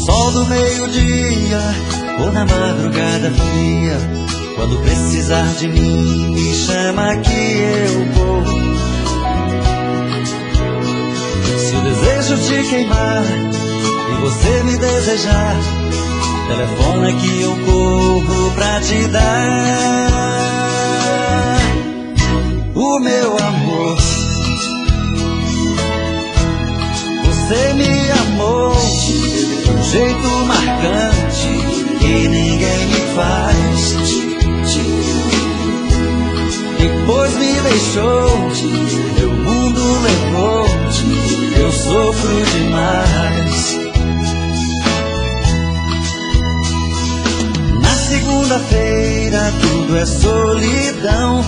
sol do meio-dia ou na madrugada fria, quando precisar de mim, me chama que eu vou. Se o desejo te queimar e você me desejar, telefona que eu corro pra te dar o meu amor. Você me amou de um jeito marcante que ninguém me faz. Depois me deixou, meu mundo levou, eu sofro demais. Na segunda-feira tudo é solidão,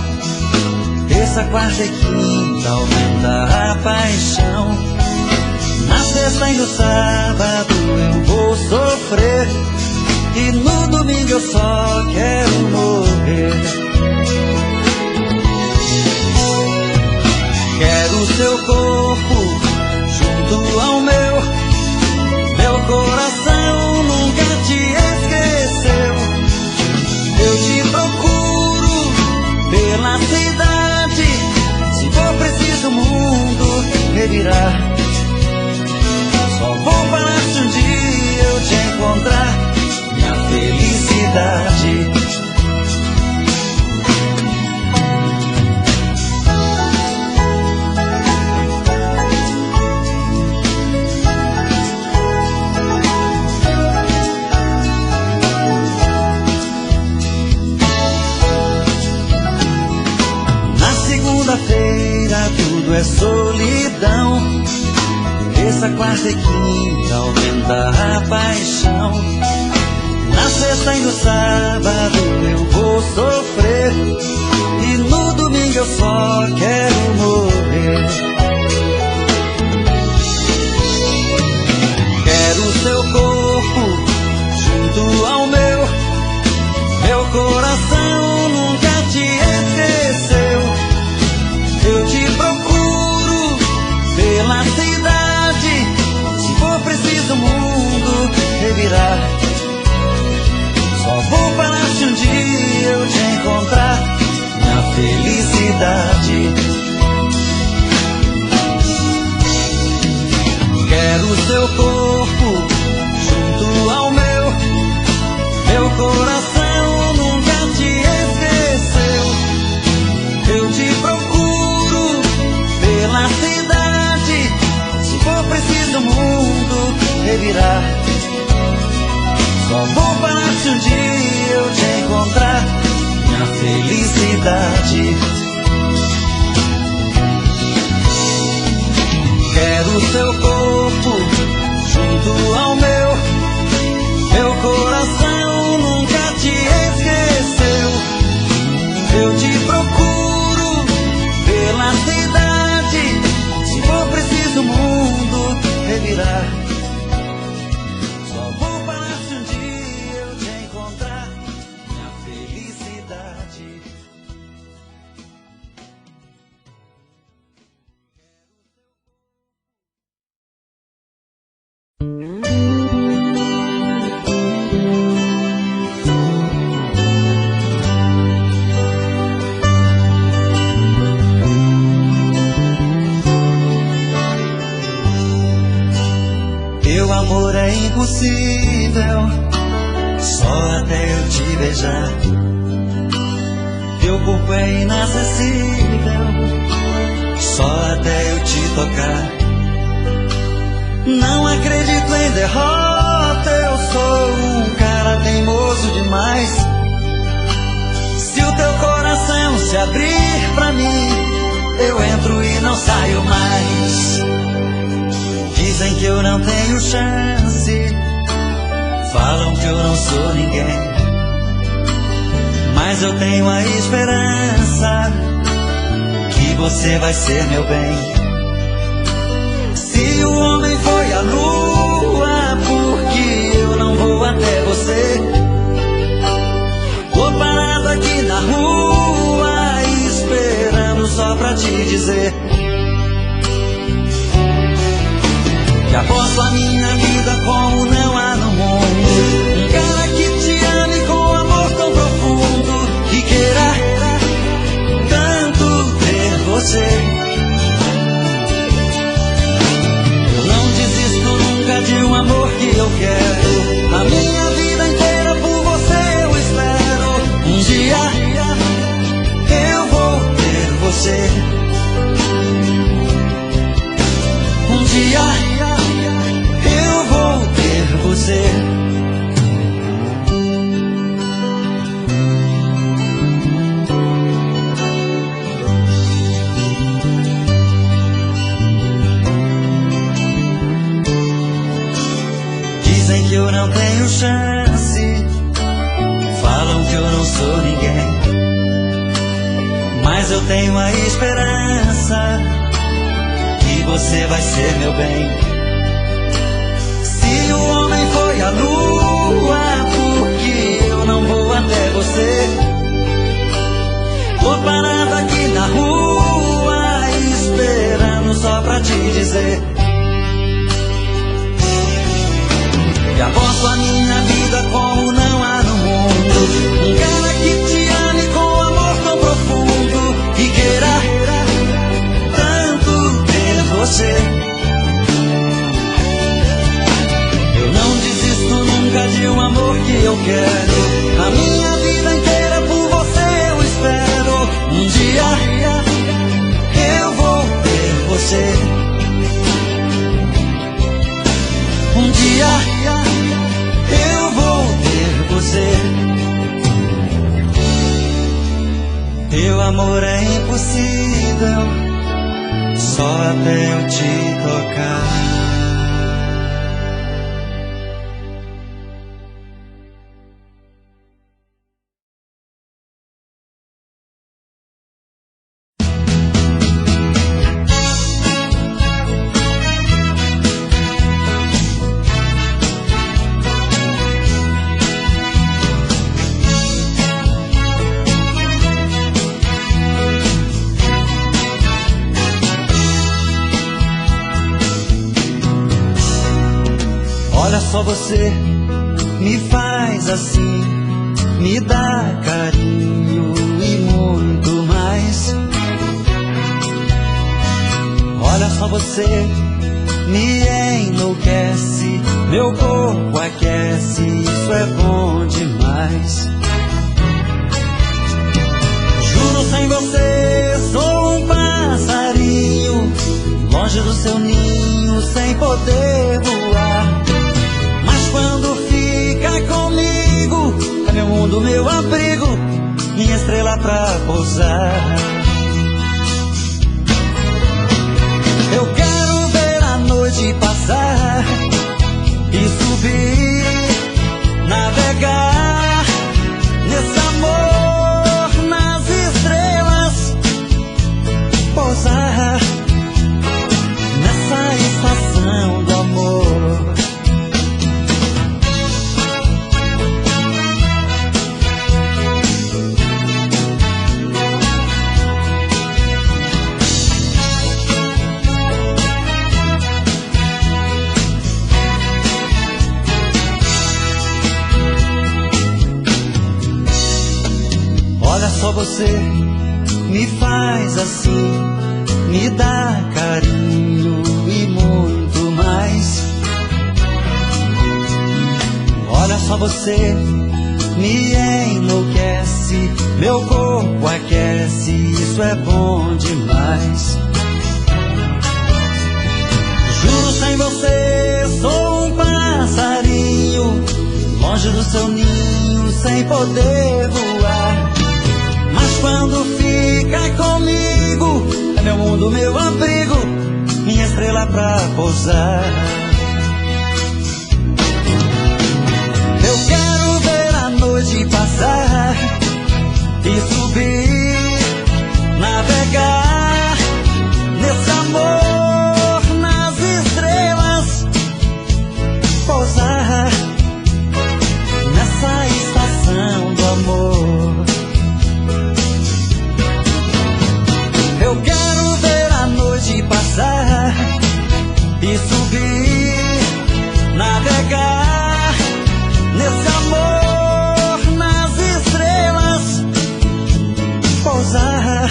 terça, quarta e quinta aumenta a paixão. Na sexta e no sábado eu vou sofrer, e no domingo eu só quero morrer. Quero o seu corpo junto ao meu, meu coração nunca te esqueceu. Eu te procuro pela cidade, se for preciso o mundo revirar. Só vou parar se um dia eu te encontrar, minha felicidade. Na segunda-feira tudo é solidão, terça, quarta e quinta aumenta a paixão. Na sexta e no sábado eu vou sofrer, e no domingo eu só quero morrer. Quero o seu corpo junto ao meu, meu coração nunca te esqueceu. Eu te procuro pela cidade, se for preciso o mundo revirar. Só vou parar se um dia eu te encontrar, minha felicidade. Quero o seu corpo junto ao meu, meu coração nunca te esqueceu. Eu te procuro pela cidade, se for preciso o mundo revirar. Só vou parar se um dia eu te encontrar, minha felicidade. Quero o seu corpo junto ao meu, meu coração nunca te esqueceu. Eu te procuro pela cidade, se for preciso o mundo revirar. Só vou parar se um dia eu te encontrar, minha felicidade. Teu amor é impossível, só até eu te beijar. Teu corpo é inacessível, só até eu te tocar. Não acredito em derrota, eu sou um cara teimoso demais. Se o teu coração se abrir pra mim, eu entro e não saio mais. Dizem que eu não tenho chance, falam que eu não sou ninguém, mas eu tenho a esperança que você vai ser meu bem. Se o homem foi à lua, porque eu não vou até você? Tô parado aqui na rua, esperando só pra te dizer que aposto a minha vida como não há no você. Dizem que eu não tenho chance, falam que eu não sou ninguém, mas eu tenho a esperança que você vai ser meu bem. Se o homem foi à lua, por que eu não vou até você? Tô parado aqui na rua, esperando só pra te dizer que aposto a minha vida como não há no mundo um cara que te ame com amor tão profundo e queira tanto ter você. Eu não desisto nunca de um amor que eu quero, a minha vida inteira por você eu espero. Um dia eu vou ter você, um dia eu vou ter você. Teu amor é impossível, só até eu te tocar. Olha só, você me faz assim, me dá carinho e muito mais. Olha só, você me enlouquece, meu corpo aquece, isso é bom demais. Juro, sem você sou um passarinho, longe do seu ninho, sem poder voar. Quando fica comigo, é meu mundo, meu abrigo, minha estrela pra pousar. Eu quero ver a noite passar e subir, navegar nesse amor nas estrelas, pousar nessa estação do amor. Olha só, você me faz assim, me dá carinho e muito mais. Olha só, você me enlouquece, meu corpo aquece, isso é bom demais. Juro, sem você sou um passarinho, longe do seu ninho, sem poder voar. Mas quando fica comigo, é meu mundo, meu abrigo, minha estrela pra pousar. Eu quero ver a noite passar e subir, navegar nesse amor nas estrelas, pousar nessa estação do amor. Eu quero ver a noite passar e subir, navegar nesse amor nas estrelas, pousar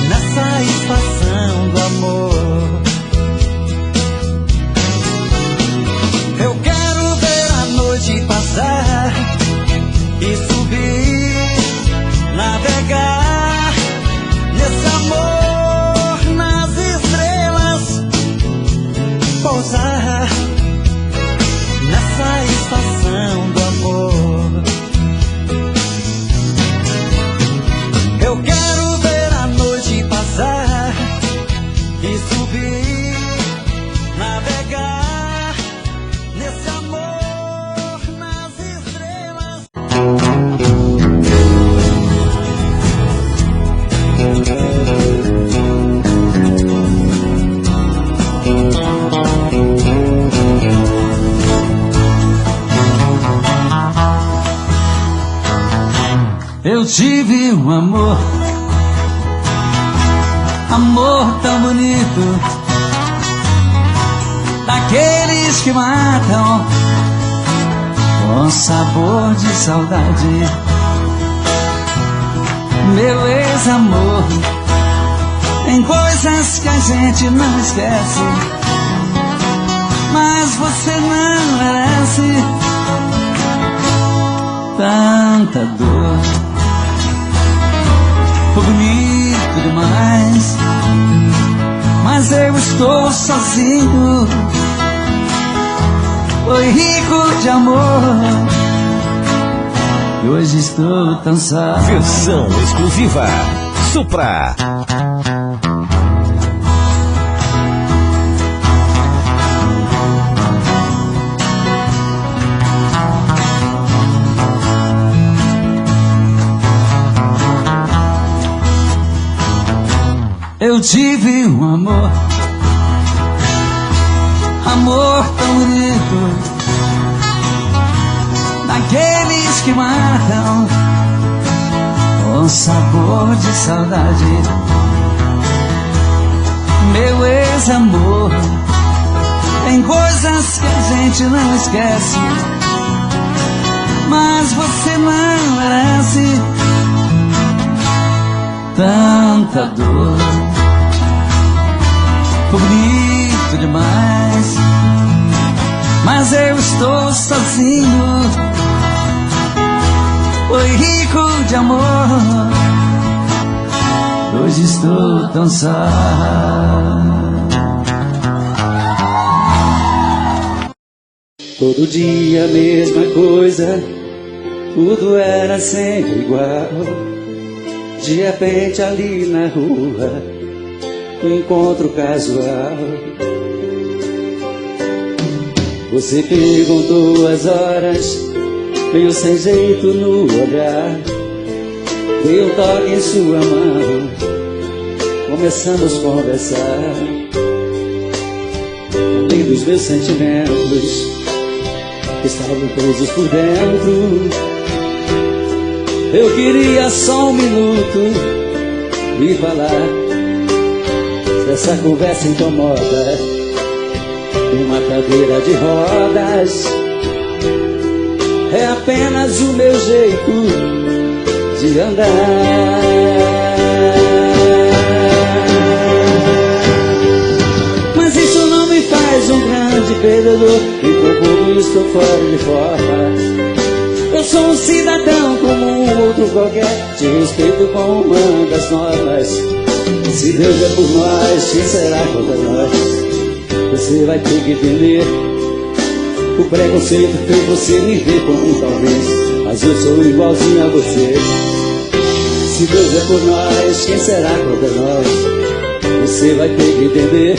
nessa estação do amor. Eu quero ver a noite passar e subir, navegar nesse amor nas estrelas, pousar Eu tive um amor, amor tão bonito, daqueles que matam com sabor de saudade. Meu ex-amor, tem coisas que a gente não esquece, mas você não merece tanta dor. Foi bonito demais, mas eu estou sozinho. Foi rico de amor e hoje estou tão só. Versão exclusiva Supra. Eu tive um amor, amor tão bonito, daqueles que matam com sabor de saudade. Meu ex-amor, tem coisas que a gente não esquece, mas você não merece tanta dor. Foi bonito demais, mas eu estou sozinho. Foi rico de amor, hoje estou tão só. Todo dia a mesma coisa, tudo era sempre igual. De repente ali na rua, um encontro casual. Você perguntou as horas, meio sem jeito no olhar. Dei um toque em sua mão, começamos a conversar. Além dos meus sentimentos, que estavam presos por dentro, eu queria só um minuto e falar. Essa conversa incomoda, uma cadeira de rodas é apenas o meu jeito de andar. Mas isso não me faz um grande perdedor, e por pouco estou fora de forma. Eu sou um cidadão como um outro qualquer, te respeito com uma das normas. Se Deus é por nós, quem será contra nós? Você vai ter que entender. O preconceito fez você me ver como um talvez, mas eu sou igualzinho a você. Se Deus é por nós, quem será contra nós? Você vai ter que entender.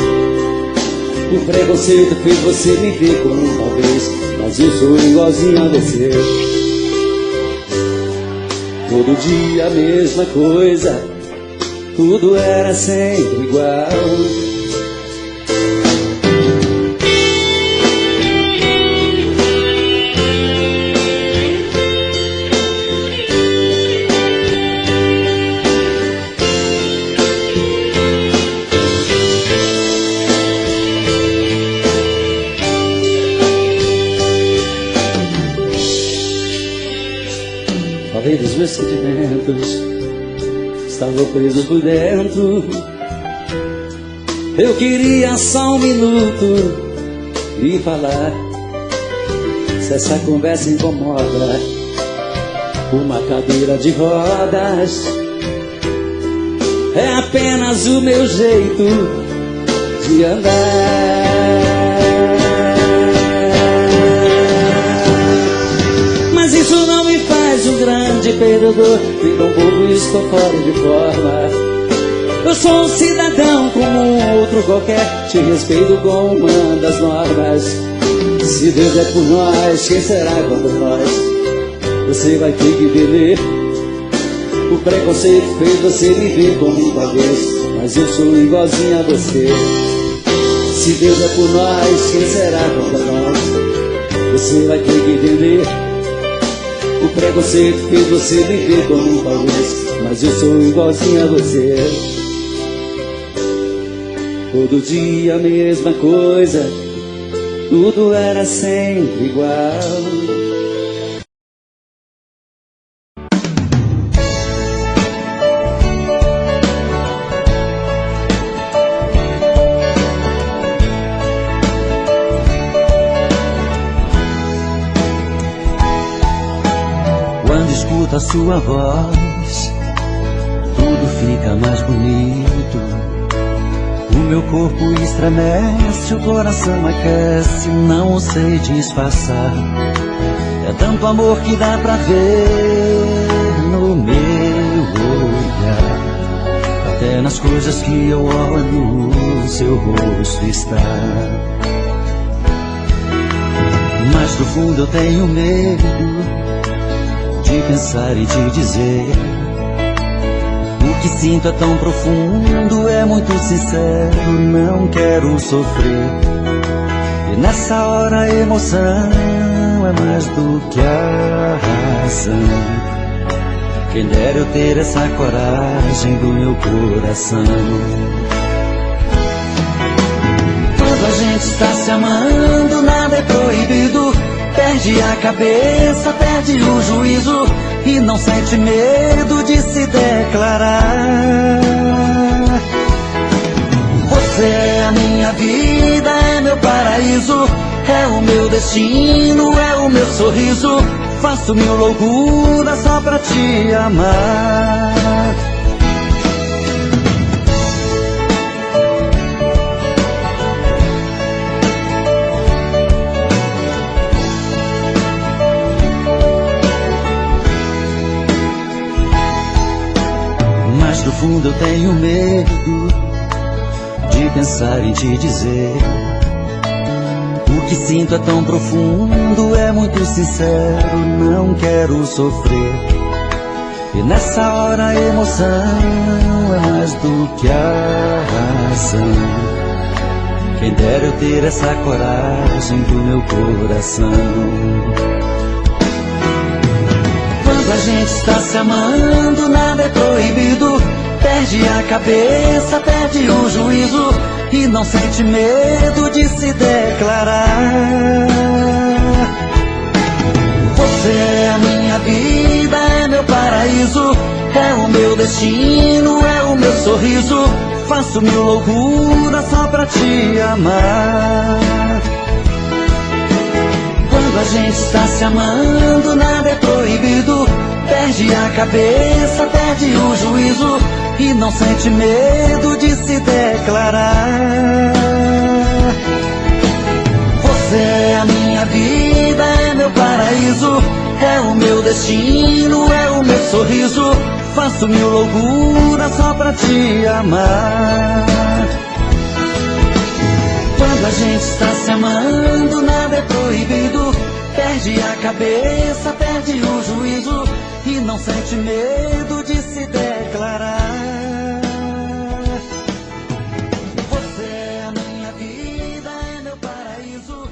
O preconceito fez você me ver como um talvez, mas eu sou igualzinho a você. Todo dia a mesma coisa, tudo era sempre igual. Falei dos meus sentimentos, estavam presos por dentro. Eu queria só um minuto e falar. Se essa conversa incomoda, uma cadeira de rodas é apenas o meu jeito de andar. Mas isso não me faz um grande perdedor, e tampouco estou fora de forma. Eu sou um cidadão como um outro qualquer, te respeito com uma das normas. Se Deus é por nós, quem será contra nós? Você vai ter que beber. O preconceito fez você me ver como uma vez, mas eu sou igualzinho a você. Se Deus é por nós, quem será contra nós? Você vai ter que entender. O preconceito fez você viver como um talvez, mas eu sou igualzinho a você. Todo dia a mesma coisa, tudo era sempre igual. Quando escuto a sua voz, tudo fica mais bonito. O meu corpo estremece, o coração aquece, não o sei disfarçar. É tanto amor que dá pra ver no meu olhar. Até nas coisas que eu olho, o seu rosto está. Mas no fundo eu tenho medo de pensar e te dizer. O que sinto é tão profundo, é muito sincero, não quero sofrer. E nessa hora a emoção é mais do que a razão. Quem dera eu ter essa coragem do meu coração. Quando a gente está se amando, nada é proibido. Perde a cabeça, perde o juízo e não sente medo de se declarar. Você é a minha vida, é meu paraíso, é o meu destino, é o meu sorriso. Faço mil loucuras só pra te amar. Mas no fundo eu tenho medo de pensar em te dizer. O que sinto é tão profundo, é muito sincero, não quero sofrer. E nessa hora a emoção é mais do que a razão. Quem dera eu ter essa coragem do meu coração. Quando a gente está se amando, nada é proibido. Perde a cabeça, perde o juízo e não sente medo de se declarar. Você é a minha vida, é meu paraíso, é o meu destino, é o meu sorriso. Faço mil loucuras só pra te amar. Quando a gente está se amando, nada é proibido. Perde a cabeça, perde o juízo e não sente medo de se declarar. Você é a minha vida, é meu paraíso, é o meu destino, é o meu sorriso. Faço mil loucuras só pra te amar. Quando a gente está se amando, nada é proibido. Perde a cabeça, perde o juízo e não sente medo de se declarar. Você é a minha vida, é meu paraíso.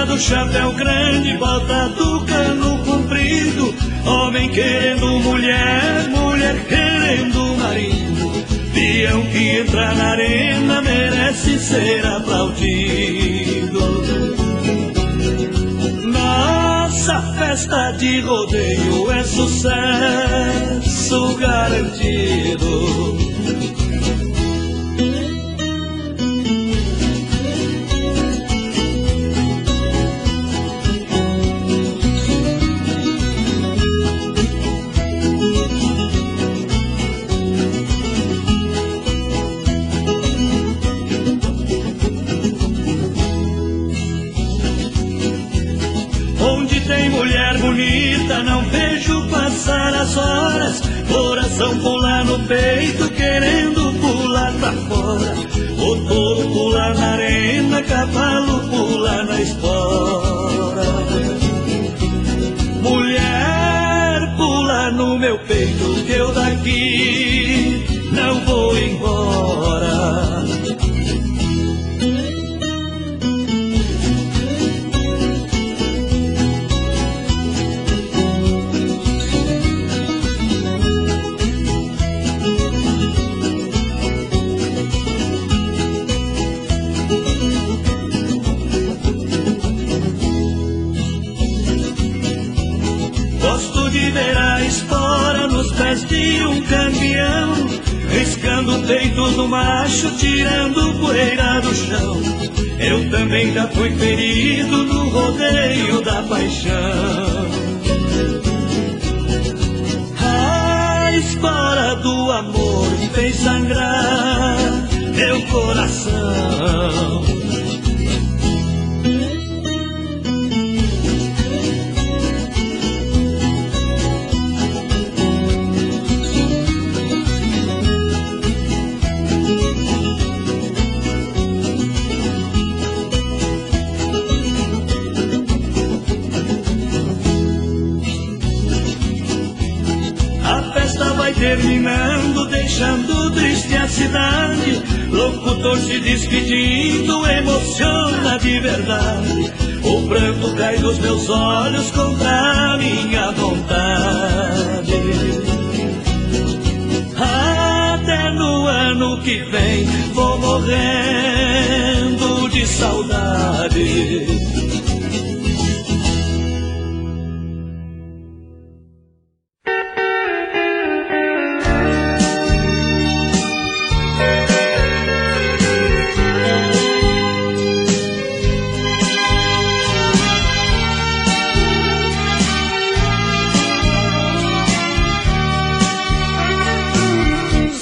Do chapéu grande, bota do cano comprido, homem querendo mulher, mulher querendo marido. Peão que entra na arena merece ser aplaudido. Nossa festa de rodeio é sucesso garantido. Mulher bonita, não vejo passar as horas. Coração pular no peito, querendo pular pra fora. O touro pula na arena, cavalo pula na espora. Mulher, pula no meu peito, que eu daqui não vou embora. De ver a espora nos pés de um caminhão, riscando o peito do macho, tirando poeira do chão. Eu também já fui ferido no rodeio da paixão. A espora do amor fez sangrar meu coração. Terminando, deixando triste a cidade, locutor se despedindo, emociona de verdade. O pranto cai dos meus olhos contra a minha vontade. Até no ano que vem vou morrendo de saudade.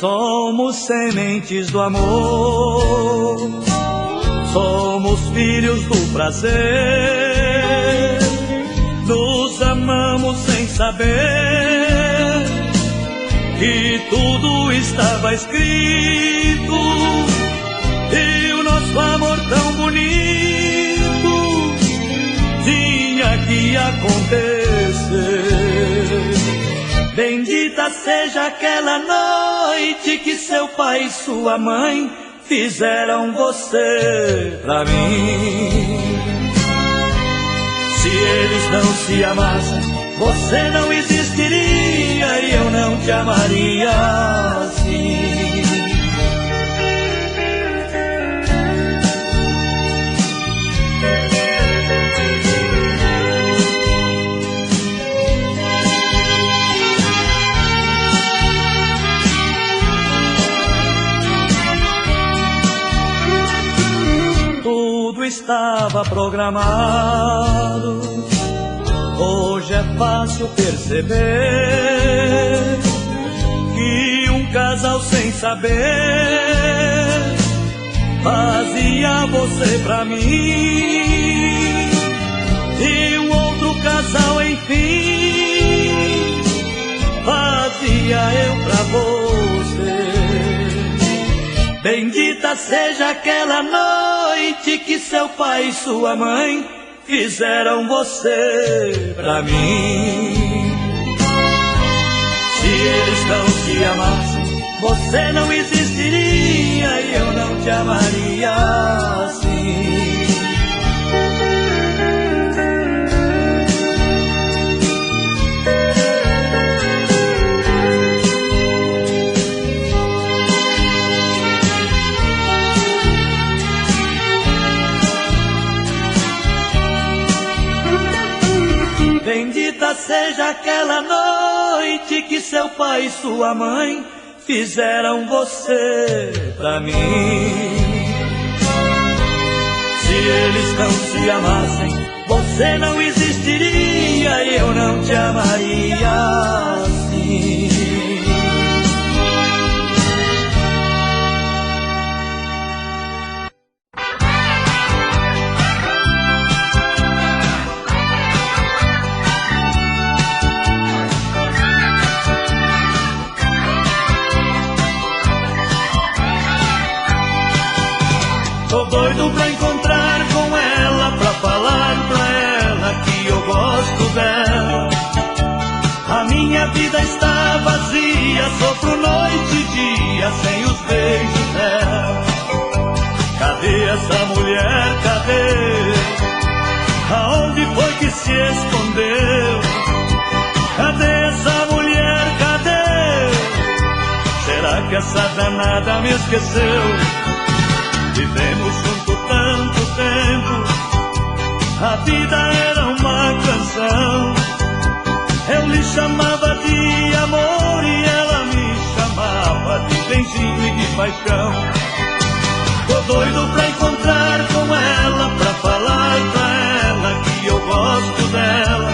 Somos sementes do amor, somos filhos do prazer, nos amamos sem saber que tudo estava escrito, e o nosso amor tão bonito tinha que acontecer. Bendita seja aquela noite que seu pai e sua mãe fizeram você pra mim. Se eles não se amassem, você não existiria e eu não te amaria assim. Estava programado, hoje é fácil perceber que um casal sem saber fazia você pra mim, e um outro casal enfim fazia eu pra você. Bendita seja aquela noite que seu pai e sua mãe fizeram você pra mim. Se eles não se amassem, você não existiria e eu não te amaria assim. Bendita seja aquela noite que seu pai e sua mãe fizeram você pra mim. Se eles não se amassem, você não existiria e eu não te amaria assim. doido pra encontrar com ela, pra falar pra ela que eu gosto dela. A minha vida está vazia, sofro noite e dia sem os beijos dela. Cadê essa mulher, cadê? Aonde foi que se escondeu? Cadê essa mulher, cadê? Será que essa danada me esqueceu? Vivemos junto tanto tempo, a vida era uma canção. Eu lhe chamava de amor e ela me chamava de benzinho e de paixão. Tô doido pra encontrar com ela, pra falar pra ela que eu gosto dela.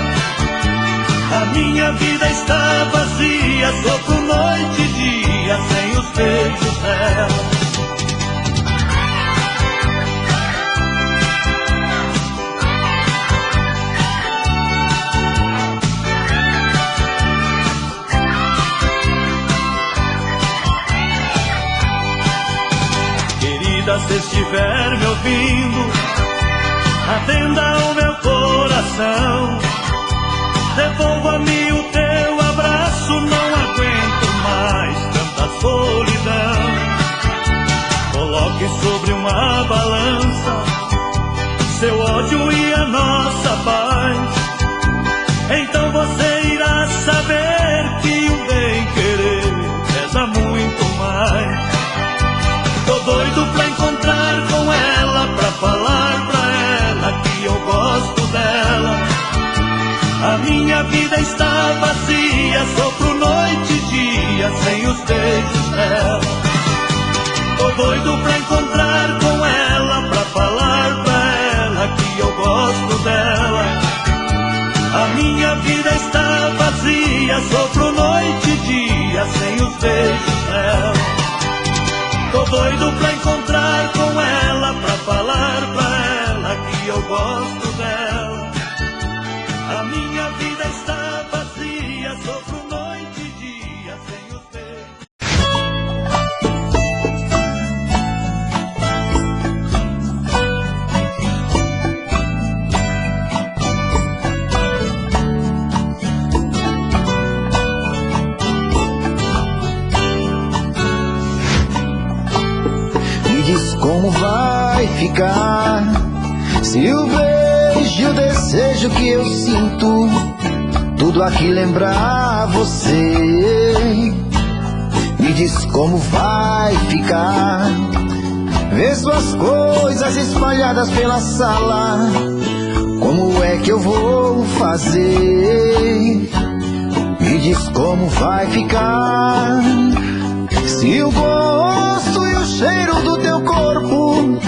A minha vida está vazia, sofro noite e dia sem os beijos dela. Se estiver me ouvindo, atenda o meu coração. Devolva-me o teu abraço, não aguento mais tanta solidão. Coloque sobre uma balança seu ódio e a nossa paz. Então você irá saber que o bem-querer pesa muito mais. Tô doido pra encontrar com ela, pra falar pra ela que eu gosto dela. A minha vida está vazia, sofro noite e dia sem os beijos dela. Tô doido pra encontrar com ela, pra falar pra ela que eu gosto dela. A minha vida está vazia, sofro noite e dia sem os beijos dela. Tô doido pra encontrar com ela, pra falar pra ela que eu gosto dela. A minha vida está vazia, sofro noite e dia sem os beijos. Diz como vai ficar se o beijo e o desejo que eu sinto tudo aqui lembrar você. Me diz como vai ficar ver suas coisas espalhadas pela sala. Como é que eu vou fazer? Me diz como vai ficar se o gosto e o cheiro do teu corpo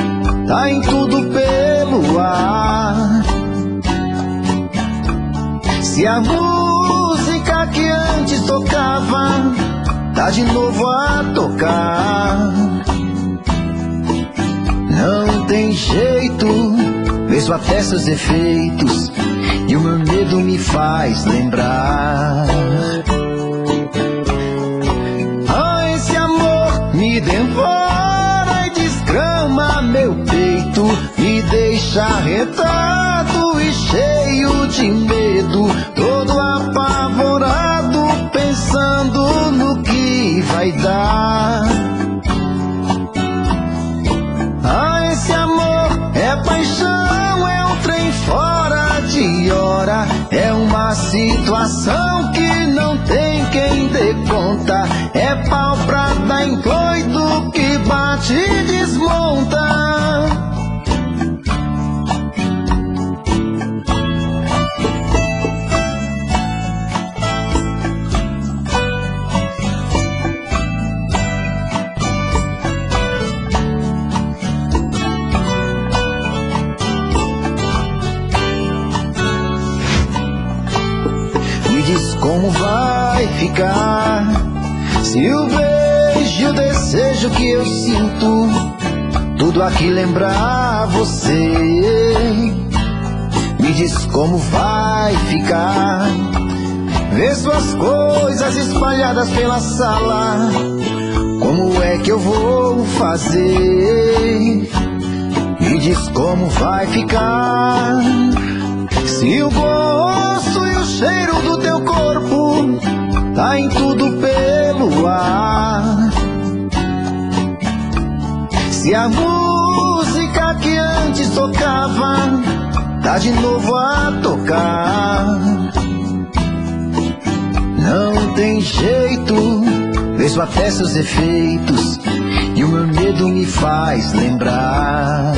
tá em tudo pelo ar. Se a música que antes tocava tá de novo a tocar. Não tem jeito, mesmo até seus efeitos, e o meu medo me faz lembrar. Me devora e desgrama meu peito, me deixa arretado e cheio de medo, todo apavorado, pensando no que vai dar. Ah, esse amor é paixão, é um trem fora de hora, é uma situação que não tem quem dê conta, é pau pra dar em doido que bate e desmonta. Me diz como vai ficar se o beijo e o desejo que eu sinto tudo aqui lembrar você. Me diz como vai ficar ver suas coisas espalhadas pela sala. Como é que eu vou fazer? diz como vai ficar. Se o gosto e o cheiro do teu corpo tá em tudo pelo ar. Se a música que antes tocava tá de novo a tocar. Não tem jeito, vejo até seus efeitos e o meu medo me faz lembrar.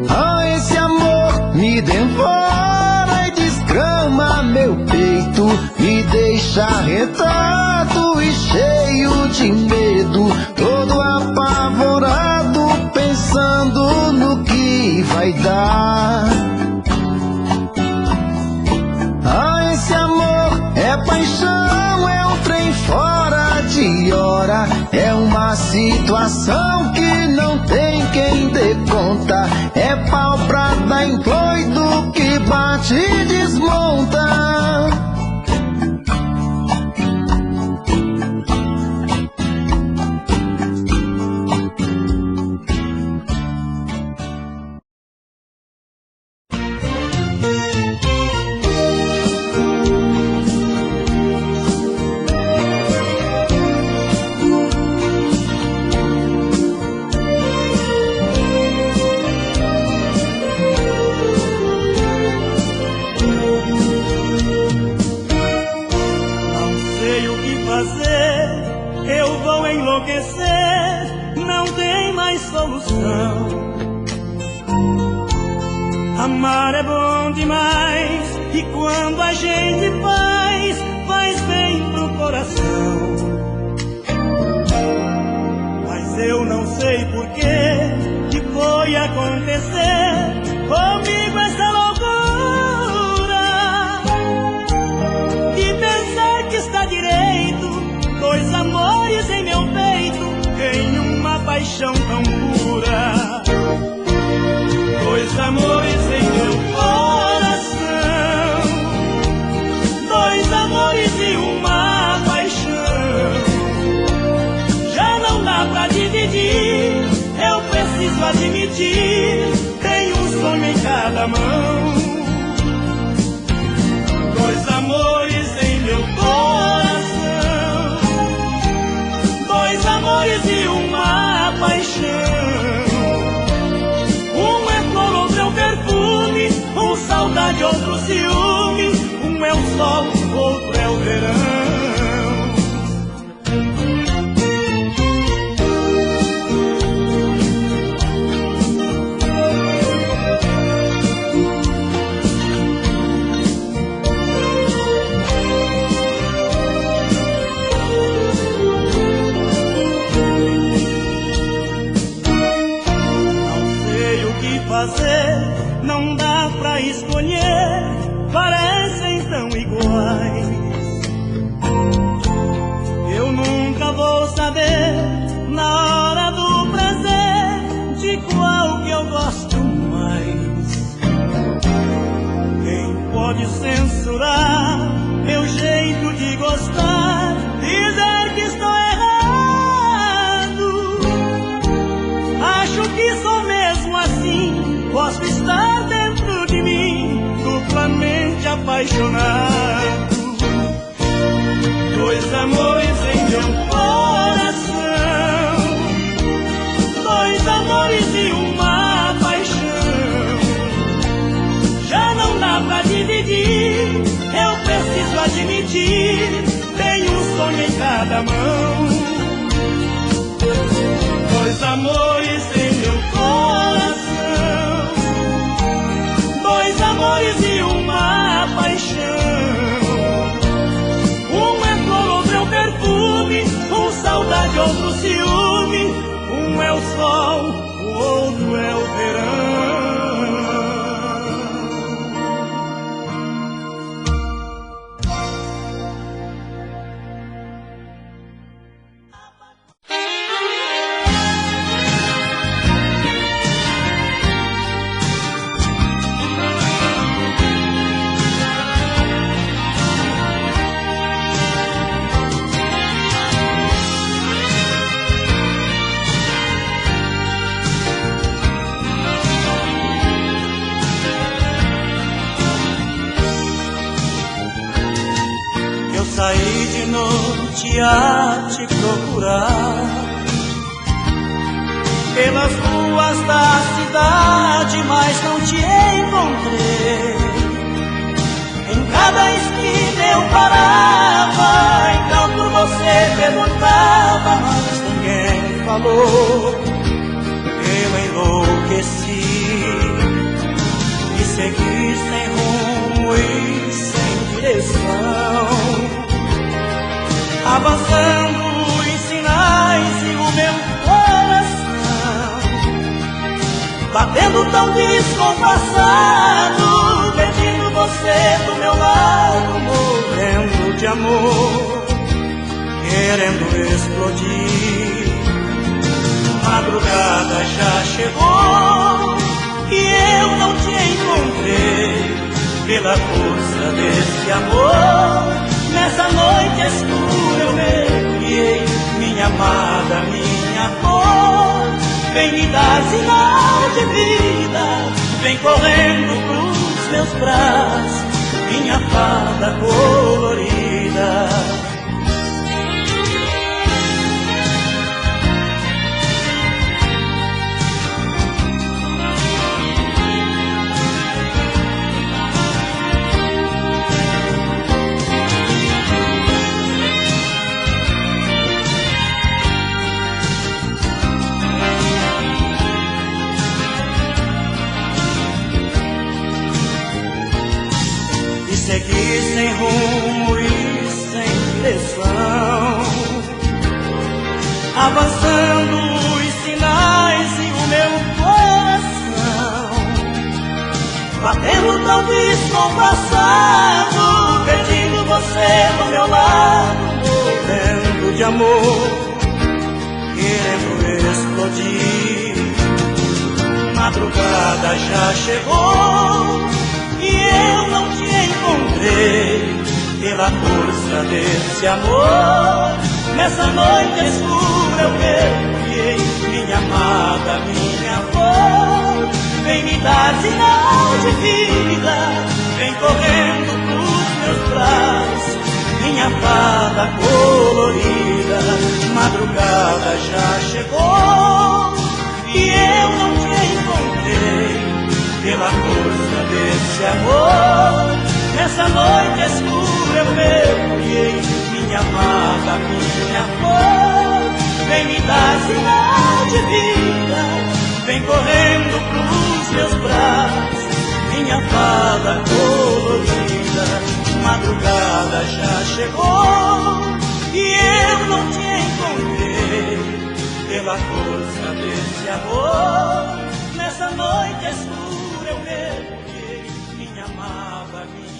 Ah, esse amor me devora e desgrama meu peito, me deixa retado e cheio de medo, todo apavorado, pensando no que vai dar. Ah, esse amor é paixão, é um trem fora de hora, é uma situação que não tem quem dê conta, é pau pra dar em doido que bate e desmonta. Amar é bom demais e quando a gente faz bem pro coração. Mas eu não sei por que foi acontecer comigo essa loucura de pensar que está direito dois amores em meu peito em uma paixão tão pura. Dois amores em meu coração, dois amores e uma paixão. Já não dá pra dividir, eu preciso admitir, tem um sonho em cada mão. Dois amores em meu coração, dois amores e uma paixão. Um saudade, outro ciúme, um é o sol, outro é o verão. Não sei o que fazer, não dá pra escolher, parecem tão iguais. Eu nunca vou saber, na hora do presente, qual que eu gosto mais. Quem pode censurar meu jeito de gostar, dizer que estou errado? Acho que sou mesmo assim, posso estar dentro de mim, duplamente apaixonado. Dois amores em meu coração, dois amores e uma paixão. Já não dá pra dividir, eu preciso admitir, tem um sonho em cada mão. Dois amores em meu coração, dois amores e uma paixão. Um é flor, outro é o perfume, um saudade, outro ciúme. Um é o sol, o outro é o verão. fui a te procurar pelas ruas da cidade, mas não te encontrei. Em cada esquina eu parava, então por você perguntava, mas ninguém falou. Eu enlouqueci e segui sem rumo e sem direção, avançando em sinais e o meu coração batendo tão descompassado, pedindo você do meu lado, morrendo de amor, querendo explodir. Madrugada já chegou e eu não te encontrei. Pela força desse amor, nessa noite escura eu mergulhei. Minha amada, minha flor, vem me dar sinal de vida, vem correndo pros meus braços, minha fada colorida. Segui sem rumo e sem direção, avançando os sinais e o meu coração batendo tão descompassado, pedindo você do meu lado, morrendo de amor, querendo explodir. Madrugada já chegou e eu não te encontrei. Pela força desse amor, nessa noite escura eu mergulhei. Minha amada, minha flor, vem me dar sinal de vida, vem correndo pros meus braços, minha fada colorida. Madrugada já chegou e eu não te encontrei. Pela força desse amor, nessa noite escura eu mergulhei. Minha amada, minha flor, vem me dar sinal de vida, vem correndo pros meus braços, minha fada colorida. Madrugada já chegou e eu não te encontrei. Pela força desse amor, nessa noite escura eu mergulhei. Minha amada, minha